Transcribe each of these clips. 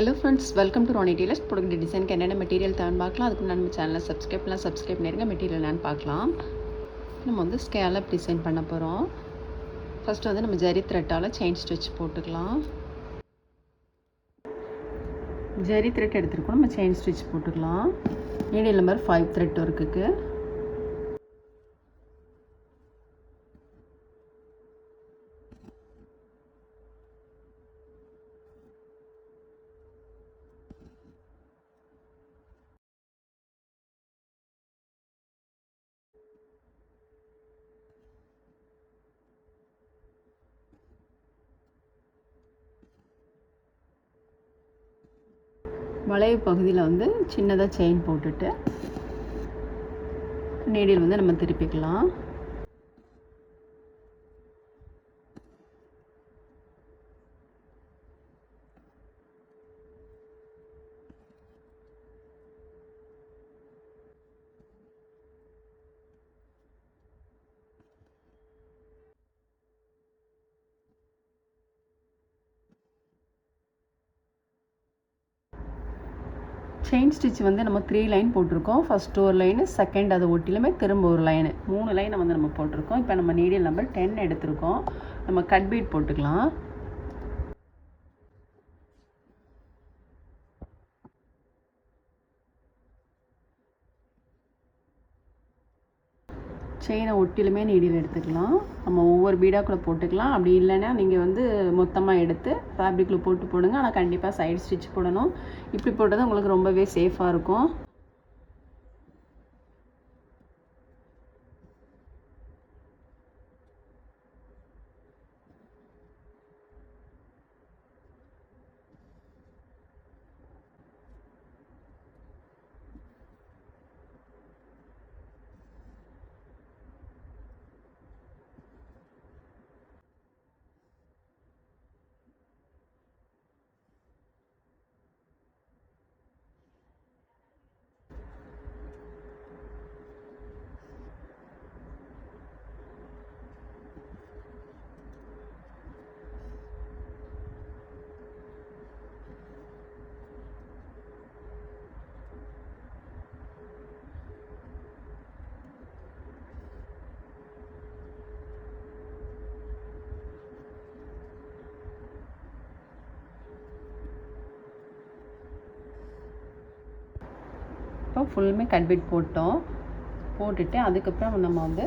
Hello friends, welcome to Rani tailors. Product டிசைனுக்கு என்னென்ன material தேவைன்னு பார்க்கலாம். அதுக்கு நம்ம சேனலை சப்ஸ்கிரைப் பண்ணிருங்க. மெட்டீரியல் என்னென்னு பார்க்கலாம். நம்ம வந்து ஸ்கேலப் டிசைன் பண்ண போகிறோம். ஃபஸ்ட்டு வந்து நம்ம ஜரி த்ரெட்டால் செயின் ஸ்டிச் போட்டுக்கலாம். ஜரி த்ரெட் எடுத்துருக்கோம், நம்ம செயின் ஸ்டிச் போட்டுக்கலாம். நீடில் நம்பர் 5 த்ரெட் ஒர்க்குக்கு. வளைவு பகுதியில் வந்து சின்னதாக செயின் போட்டுட்டு நீடில் வந்து நம்ம திருப்பிக்கலாம். செயின் ஸ்டிச் வந்து நம்ம 3 லைன் போட்டிருக்கோம். ஃபஸ்ட்டு ஒரு லைனு, செகண்ட் அது ஒட்டிலுமே திரும்ப ஒரு லைனு, 3 லைனை வந்து நம்ம போட்டிருக்கோம். இப்போ நம்ம நீடில் நம்பர் 10 எடுத்திருக்கோம். நம்ம கட் பீட் போட்டுக்கலாம். செயினை ஒட்டிலுமே நீடில் எடுத்துக்கலாம். நம்ம ஒவ்வொரு பீடாக கூட போட்டுக்கலாம். அப்படி இல்லைன்னா நீங்கள் வந்து மொத்தமாக எடுத்து ஃபேப்ரிக்கில் போடுங்க. ஆனால் கண்டிப்பாக சைடு ஸ்டிச் போடணும். இப்படி போட்டது உங்களுக்கு ரொம்பவே சேஃபாக இருக்கும். இப்போ ஃபுல்லுமே கட் பீட் போட்டுட்டு அதுக்கப்புறம் நம்ம வந்து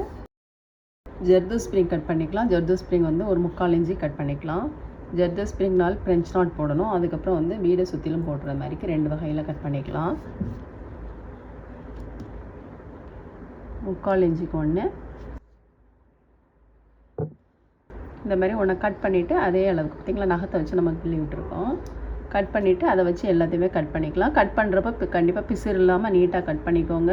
ஜர்தோ ஸ்ப்ரிங் கட் பண்ணிக்கலாம். ஜர்தோ ஸ்ப்ரிங் வந்து ஒரு 3/4 இன்ச்சு கட் பண்ணிக்கலாம். ஜர்தோ ஸ்ப்ரிங்னால் ஃப்ரெஞ்ச் நாட் போடணும். அதுக்கப்புறம் வந்து வீடை சுற்றிலும் போடுற மாதிரிக்கு 2 வகையில் கட் பண்ணிக்கலாம். 3/4 இன்ச்சுக்கு ஒன்று, இந்த மாதிரி ஒன்று கட் பண்ணிவிட்டு அதே அளவுக்கு பார்த்திங்களா, நகத்தை வச்சு நம்ம கிள்ளி விட்டுருக்கோம். கட் பண்ணிவிட்டு அதை வச்சு எல்லாத்தையுமே கட் பண்ணிக்கலாம். கட் பண்ணுறப்ப கண்டிப்பாக பிசுறு இல்லாமல் நீட்டாக கட் பண்ணிக்கோங்க.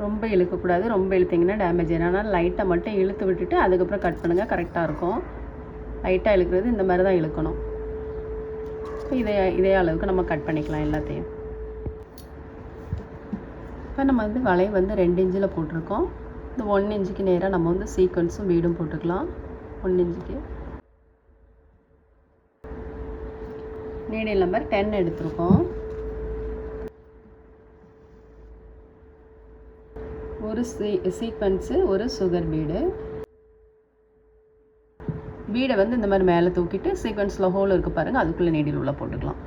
ரொம்ப இழுக்கக்கூடாது. ரொம்ப இழுத்திங்கன்னா டேமேஜ் ஆகிடும். அதனால் லைட்டாக மட்டும் இழுத்து விட்டுட்டு அதுக்கப்புறம் கட் பண்ணுங்கள், கரெக்டாக இருக்கும். லைட்டாக இழுக்கிறது இந்த மாதிரி தான் இழுக்கணும். இதே அளவுக்கு நம்ம கட் பண்ணிக்கலாம் எல்லாத்தையும். இப்போ நம்ம வந்து வளைவு வந்து 2 இன்ச்சில் போட்டிருக்கோம். இந்த 1 இன்ச்சுக்கு நேராக நம்ம வந்து சீக்வன்ஸும் பீடும் போட்டுக்கலாம். 1 இன்ச்சுக்கு நீடில் நம்பர் 10 எடுத்திருக்கோம். ஒரு சீக்வன்ஸு, ஒரு சுகர் பீடை வந்து இந்த மாதிரி மேலே தூக்கிட்டு சீக்வன்ஸில் ஹோல் இருக்குது பாருங்கள், அதுக்குள்ளே நீடில் உள்ள போட்டுக்கலாம்.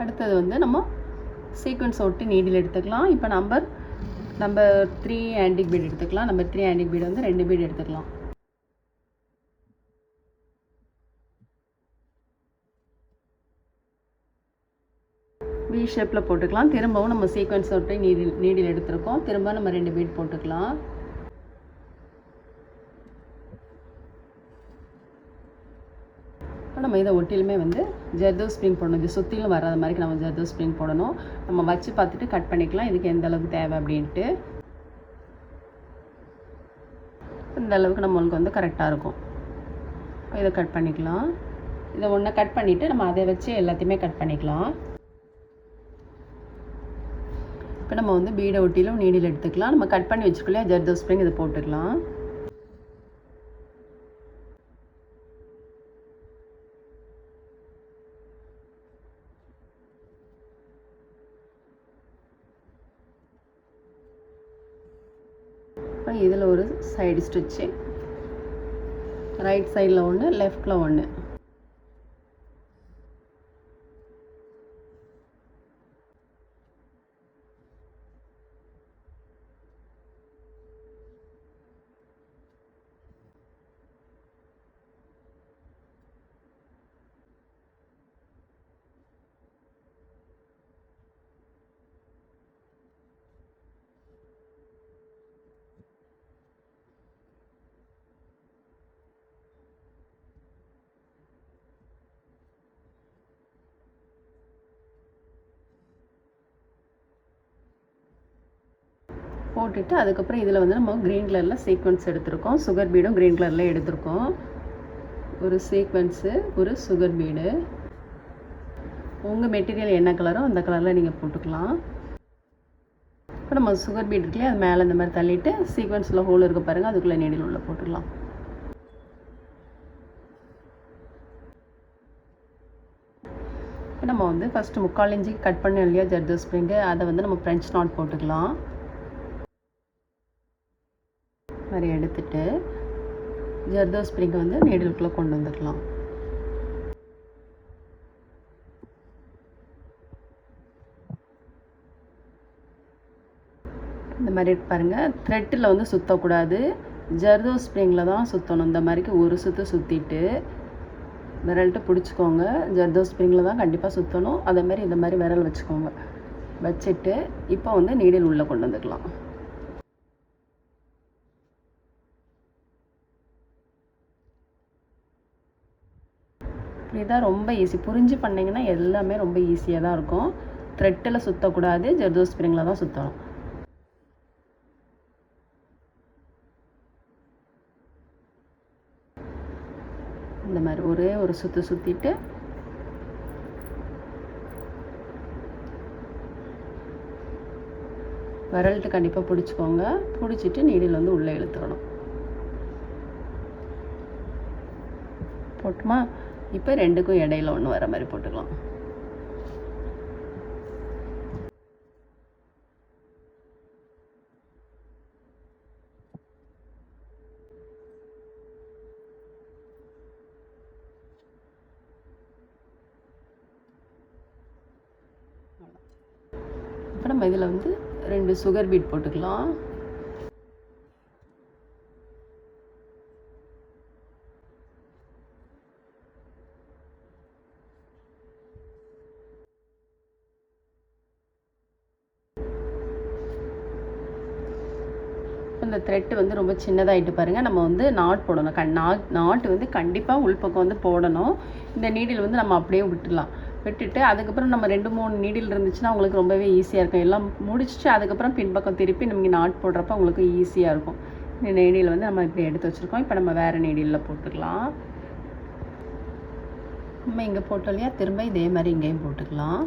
அடுத்தது வந்து நம்ம சீக்வன்ஸ் ஒட்டி நீடில் எடுத்துக்கலாம். இப்போ நம்பர் 3 ஆன்டிக் பீட் எடுத்துக்கலாம். நம்பர் 3 ஆன்டிக் பீடு வந்து 2 பீடு எடுத்துக்கலாம். வி ஷேப்பில் போட்டுக்கலாம். திரும்பவும் நம்ம சீக்வன்ஸ் ஒட்டி நீடில் எடுத்துருக்கோம். திரும்ப நம்ம 2 பீட் போட்டுக்கலாம். நம்ம இதை ஒட்டிலுமே வந்து ஜர்தோ ஸ்ப்ரிங் போடணும். இது சுற்றிலும் வராத மாதிரி நம்ம ஜர்தோ ஸ்ப்ரிங் போடணும். நம்ம வச்சு பார்த்துட்டு கட் பண்ணிக்கலாம், இதுக்கு எந்த அளவுக்கு தேவை அப்படின்ட்டு. இந்த அளவுக்கு நம்மளுக்கு வந்து கரெக்டாக இருக்கும். இதை கட் பண்ணிக்கலாம். இதை ஒன்று கட் பண்ணிவிட்டு நம்ம அதை வச்சு எல்லாத்தையுமே கட் பண்ணிக்கலாம். இப்போ நம்ம வந்து பீடை ஒட்டிலும் நீடில் எடுத்துக்கலாம். நம்ம கட் பண்ணி வச்சுக்கலையா ஜர்தோ ஸ்ப்ரிங் இதை போட்டுக்கலாம். இதில் ஒரு சைடு ஸ்டிச்சு, ரைட் சைடில் ஒன்று, லெஃப்டில் ஒன்று. போட்டுட்டு அதுக்கப்புறம் இதில் வந்து நம்ம க்ரீன் கலரில் சீக்வென்ஸ் எடுத்திருக்கோம். சுகர் பீடும் க்ரீன் கலரில் எடுத்திருக்கோம். ஒரு சீக்வென்ஸு, ஒரு சுகர் பீடு. உங்கள் மெட்டீரியல் என்ன கலரோ அந்த கலரில் நீங்கள் போட்டுக்கலாம். இப்போ நம்ம சுகர் பீட் இருக்குல்லையே அது மேலே இந்த மாதிரி தள்ளிட்டு சீக்வென்ஸில் ஹோல் இருக்க பாருங்கள், அதுக்குள்ளே நீடில் உள்ள போட்டுக்கலாம். இப்போ நம்ம வந்து ஃபஸ்ட்டு 3/4 இன்ச்சுக்கு கட் பண்ணோம் இல்லையா ஜர்தோ ஸ்ப்ரிங்கு, அதை வந்து நம்ம ஃப்ரெஞ்ச் நாட் போட்டுக்கலாம். மாதிரி எடுத்துட்டு ஜர்தோ ஸ்ப்ரிங்கை வந்து நீடிலுக்குள்ளே கொண்டு வந்துக்கலாம். இந்த மாதிரி பாருங்கள், த்ரெட்டில் வந்து சுற்றக்கூடாது, ஜர்தோ ஸ்ப்ரிங்கில் தான் சுற்றணும். இந்த மாதிரிக்கு ஒரு சுற்றிட்டு விரல்கிட்ட பிடிச்சிக்கோங்க. ஜர்தோ ஸ்ப்ரிங்கில் தான் கண்டிப்பாக சுற்றணும். அதேமாதிரி இந்த மாதிரி விரல் வச்சுக்கோங்க. வச்சுட்டு இப்போ வந்து நீடில் உள்ளே கொண்டு வந்துக்கலாம். இதுதான் ரொம்ப ஈஸி. புரிஞ்சு பண்ணிங்கன்னா எல்லாமே ரொம்ப ஈஸியாக தான் இருக்கும். த்ரெட்டில் சுற்றக்கூடாது, ஜர்தோ ஸ்ப்ரிங்கில் தான் சுற்றணும். இந்த மாதிரி ஒரே ஒரு சுற்றிட்டு விரல்ட்டு கண்டிப்பாக பிடிச்சிக்கோங்க. பிடிச்சிட்டு நீடில் வந்து உள்ளே இழுத்துக்கணும். போட்டுமா? இப்போ ரெண்டுக்கும் இடையில ஒன்று வர மாதிரி போட்டுக்கலாம். இப்போ நம்ம இதில் வந்து 2 சுகர் பீட் போட்டுக்கலாம். இந்த த்ரெட்டு வந்து ரொம்ப சின்னதாகிட்டு பாருங்கள். நம்ம வந்து நாட் போடணும். நாட்டு வந்து கண்டிப்பாக உள்பக்கம் வந்து போடணும். இந்த நீடில் வந்து நம்ம அப்படியே விட்டுட்டு அதுக்கப்புறம் நம்ம 2-3 நீடில் இருந்துச்சுன்னா உங்களுக்கு ரொம்பவே ஈஸியாக இருக்கும். எல்லாம் முடிச்சுட்டு அதுக்கப்புறம் பின்பக்கம் திருப்பி நமக்கு நாட் போடுறப்ப உங்களுக்கு ஈஸியாக இருக்கும். இந்த நீடில் வந்து நம்ம இப்படி எடுத்து வச்சுருக்கோம். இப்போ நம்ம வேறு நீடிலில் போட்டுக்கலாம். நம்ம இங்கே போட்டோம் இல்லையா, திரும்ப இதே மாதிரி இங்கேயும் போட்டுக்கலாம்.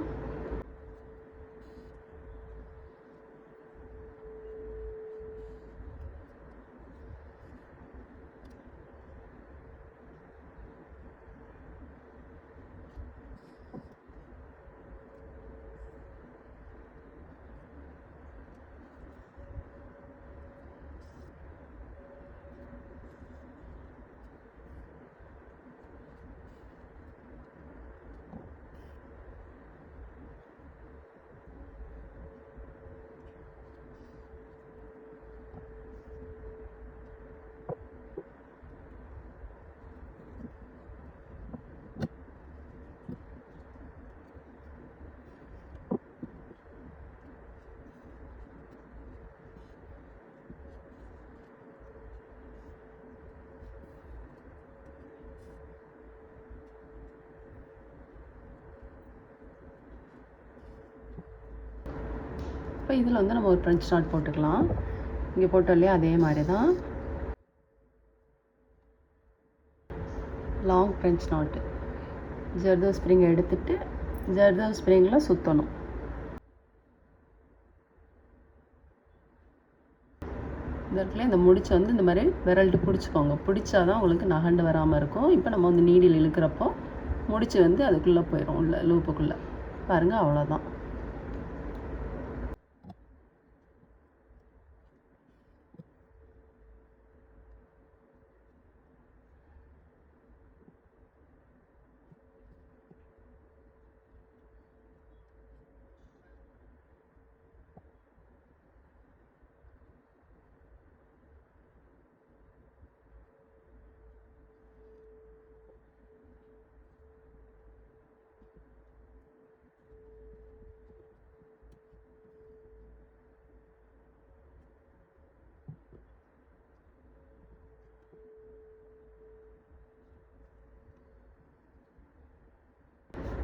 இப்போ இதில் வந்து நம்ம ஒரு ஃப்ரெஞ்ச் நாட் போட்டுக்கலாம். இங்கே போட்டோம் இல்லையா, அதே மாதிரி தான் லாங் ஃப்ரெஞ்ச் நாட்டு. ஜர்தோ ஸ்ப்ரிங் எடுத்துட்டு ஜர்தோ ஸ்ப்ரிங்கில் சுற்றணும். இந்த இடத்துல இந்த முடிச்சு வந்து இந்த மாதிரி விரல்ட்டு பிடிச்சிக்கோங்க. பிடிச்சா தான் உங்களுக்கு நகண்டு வராமல் இருக்கும். இப்போ நம்ம வந்து நீடில் இழுக்கிறப்போ முடிச்சு வந்து அதுக்குள்ளே போயிடும், உள்ள லூப்புக்குள்ளே. பாருங்கள், அவ்வளோதான்.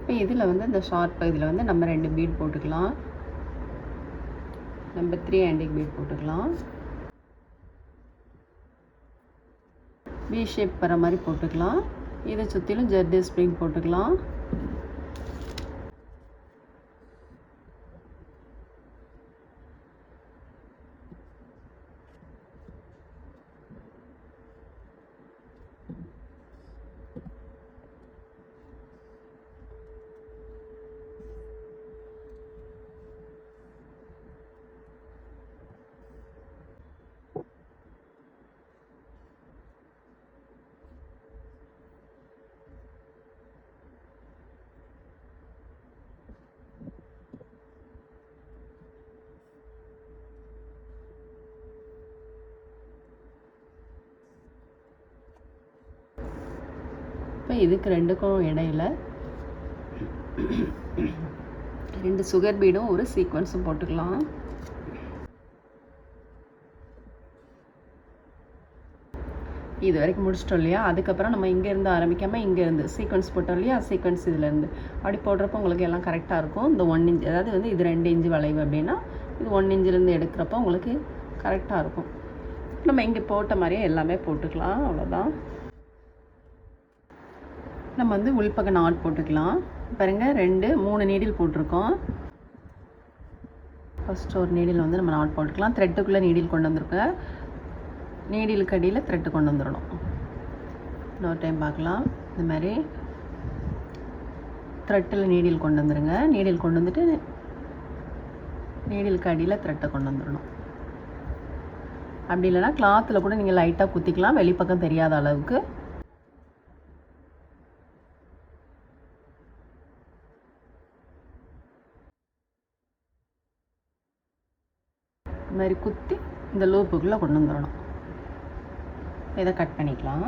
இப்போ இதில் வந்து இந்த ஷார்ப் இதில் வந்து நம்ம 2 பீட் போட்டுக்கலாம். நம்பர் 3 ஆன்டிக் பீட் போட்டுக்கலாம். வி ஷேப் வர மாதிரி போட்டுக்கலாம். இதை சுற்றிலும் ஜர்தே ஸ்ப்ரிங் போட்டுக்கலாம். இப்போ இதுக்கு ரெண்டுக்கும் இடையில 2 சுகர் பீடும் ஒரு சீக்வன்ஸும் போட்டுக்கலாம். இது வரைக்கும் முடிச்சிட்டோம் இல்லையா? அதுக்கப்புறம் நம்ம இங்கேருந்து ஆரம்பிக்காமல் இங்கேருந்து சீக்வன்ஸ் போட்டோம் இல்லையா? சீக்வன்ஸ் இதிலேருந்து அப்படி போடுறப்போ உங்களுக்கு எல்லாம் கரெக்டாக இருக்கும். இந்த 1 இன்ச், அதாவது வந்து இது 2 இன்ச்சு வளைவு அப்படின்னா இது 1 இன்ச்சிலேருந்து எடுக்கிறப்போ உங்களுக்கு கரெக்டாக இருக்கும். நம்ம இங்கே போட்ட மாதிரியே எல்லாமே போட்டுக்கலாம். அவ்வளோதான். நம்ம வந்து உள்பக்கம் நாட் போட்டுக்கலாம். பாருங்கள், 2 3 நீடில் போட்டிருக்கோம். ஃபஸ்ட்டு ஒரு நீடில் வந்து நம்ம நாட் போட்டுக்கலாம். த்ரெட்டுக்குள்ளே நீடில் கொண்டு வந்திருக்கேன். நீடிலுக்கு அடியில் த்ரெட்டு கொண்டு வந்துடணும். இன்னொரு டைம் பார்க்கலாம். இந்த மாதிரி த்ரெட்டில் நீடில் கொண்டு வந்துடுங்க. நீடில் கொண்டு வந்துட்டு நீடிலுக்கு அடியில் த்ரெட்டை கொண்டு வந்துடணும். அப்படி இல்லைனா கிளாத்தில் கூட நீங்கள் லைட்டாக குத்திக்கலாம், வெளிப்பக்கம் தெரியாத அளவுக்கு. இந்த மாதிரி குத்தி இந்த லூப்புக்குள்ளே கொண்டு வந்துடணும். இதை கட் பண்ணிக்கலாம்.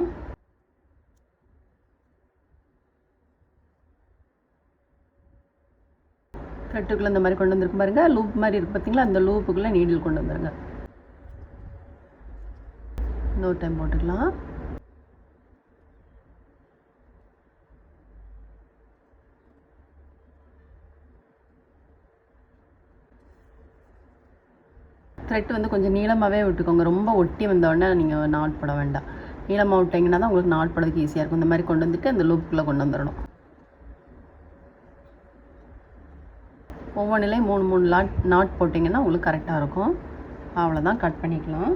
த்ரெட்டுக்குள்ளே இந்த மாதிரி கொண்டு வந்துருக்கு பாருங்க, லூப் மாதிரி இருக்குது பார்த்தீங்களா? அந்த லூப்புக்குள்ளே நீடில் கொண்டு வந்துருங்க. இன்னொரு டைம் போட்டுக்கலாம். த்ரெட் வந்து கொஞ்சம் நீளமாகவே விட்டுக்கோங்க. ரொம்ப ஒட்டி வந்தோடனே நீங்கள் நாட் போட வேண்டாம். நீளமாக விட்டிங்கன்னா தான் உங்களுக்கு நாட் போடுறதுக்கு ஈஸியாக இருக்கும். இந்த மாதிரி கொண்டு வந்துட்டு அந்த லூப்புக்குள்ளே கொண்டு வந்துடணும். ஒவ்வொன்றிலையும் 3 நாட் போட்டிங்கன்னா உங்களுக்கு கரெக்டாக இருக்கும். அவ்வளோதான், கட் பண்ணிக்கலாம்.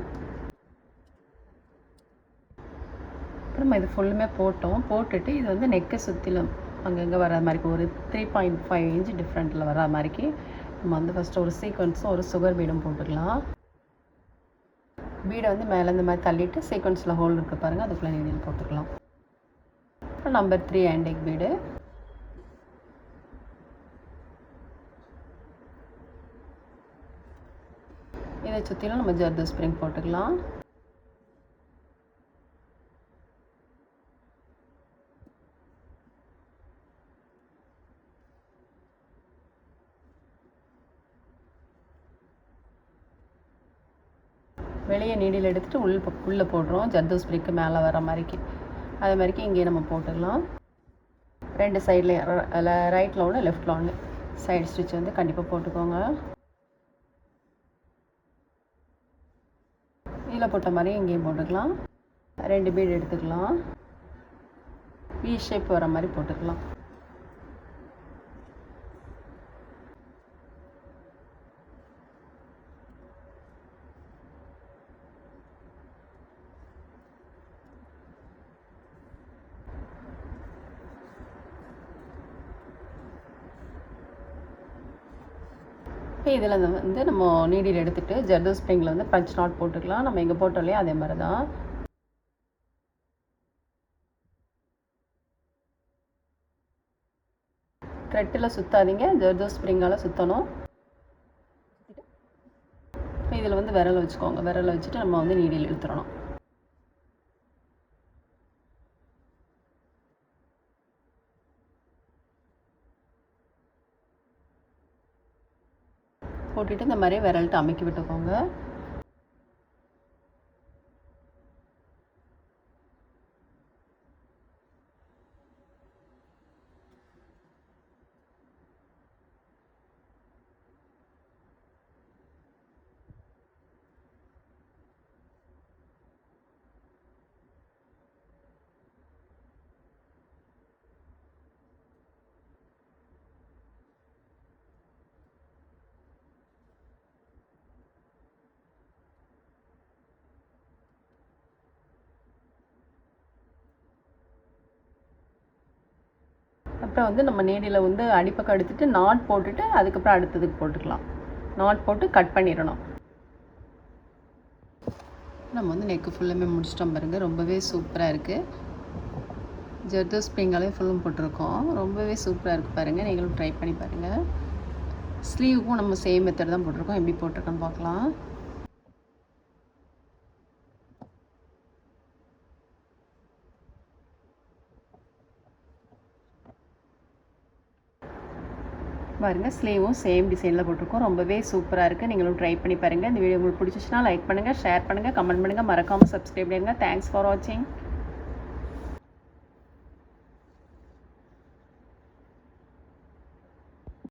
அப்புறம் இது ஃபுல்லுமே போட்டுட்டு இது வந்து நெக்கை சுற்றிலும் அங்கங்கே வர மாதிரி ஒரு 3.5 இன்ச் டிஃப்ரெண்ட்டில் வர மாதிரிக்கு நம்ம வந்து ஃபஸ்ட்டு ஒரு சீக்வன்ஸும் ஒரு சுகர் பீடும் போட்டுக்கலாம். பீடை வந்து மேலே இந்த மாதிரி தள்ளிட்டு சீக்வன்ஸில் ஹோல் இருக்குது பாருங்கள், அதுக்குள்ளே நீடில் போட்டுக்கலாம். அப்புறம் நம்பர் 3 ஆன்டிக் பீடு. இதை சுற்றிலும் நம்ம ஜர்தோ ஸ்ப்ரிங் போட்டுக்கலாம். வெளியே நீடில் எடுத்துகிட்டு உள்ளே போடுறோம், ஜர்தோ ஸ்ப்ரிங்க்கு மேலே வர மாதிரிக்கு. அதே மாதிரிக்கு இங்கேயே நம்ம போட்டுக்கலாம். 2 சைட்லேயும் ரைட்டில் ஒன்று லெஃப்டில் ஒன்று சைடு ஸ்டிச் வந்து கண்டிப்பாக போட்டுக்கோங்க. இதில் போட்ட மாதிரி இங்கேயும் போட்டுக்கலாம். 2 பீடு எடுத்துக்கலாம். வி ஷேப் வர மாதிரி போட்டுக்கலாம். இப்போ இதில் வந்து நம்ம நீடில் எடுத்துகிட்டு ஜர்தோஸ் ஸ்ப்ரிங்கில் வந்து பஞ்ச் நாட் போட்டுக்கலாம். நம்ம எங்கே போட்டோம் இல்லையா அதே மாதிரி தான். த்ரெட்டில் சுற்றாதீங்க, ஜர்தோஸ் ஸ்ப்ரிங்கால் சுற்றணும். இப்போ இதில் வந்து விரலை வச்சுக்கோங்க. விரலை வச்சுட்டு நம்ம வந்து நீடில் இழுத்துடணும். போட்டுட்டு இந்த மாதிரி விரல்ட்டு அமைக்கி விட்டுக்கோங்க. அப்புறம் வந்து நம்ம நீடில் வந்து அடிப்பக்கம் எடுத்துகிட்டு நாட் போட்டுட்டு அதுக்கப்புறம் அடுத்ததுக்கு போட்டுக்கலாம். நாட் போட்டு கட் பண்ணிடணும். நம்ம வந்து நெக்கு ஃபுல்லுமே முடிச்சிட்டோம் பாருங்கள். ரொம்பவே சூப்பராக இருக்குது. ஜர்தோஸ் ஸ்ப்ரிங்காலே ஃபுல்லும் போட்டிருக்கோம். ரொம்பவே சூப்பராக இருக்குது பாருங்கள். நீங்களும் ட்ரை பண்ணி பாருங்கள். ஸ்லீவுக்கும் நம்ம சேம் மெத்தட் தான் போட்டிருக்கோம். எப்படி போட்டிருக்கோன்னு பார்க்கலாம். பாருங்கள், ஸ்லீவும் சேம் டிசைனில் போட்டிருக்கோம். ரொம்பவே சூப்பராக இருக்குது. நீங்களும் ட்ரை பண்ணி பாருங்கள். இந்த வீடியோ உங்களுக்கு பிடிச்சிச்சுன்னா லைக் பண்ணுங்கள், ஷேர் பண்ணுங்கள், கமெண்ட் பண்ணுங்கள், மறக்காமல் சப்ஸ்கிரைப் பண்ணுங்கள். தேங்க்ஸ் ஃபார் வாட்சிங்.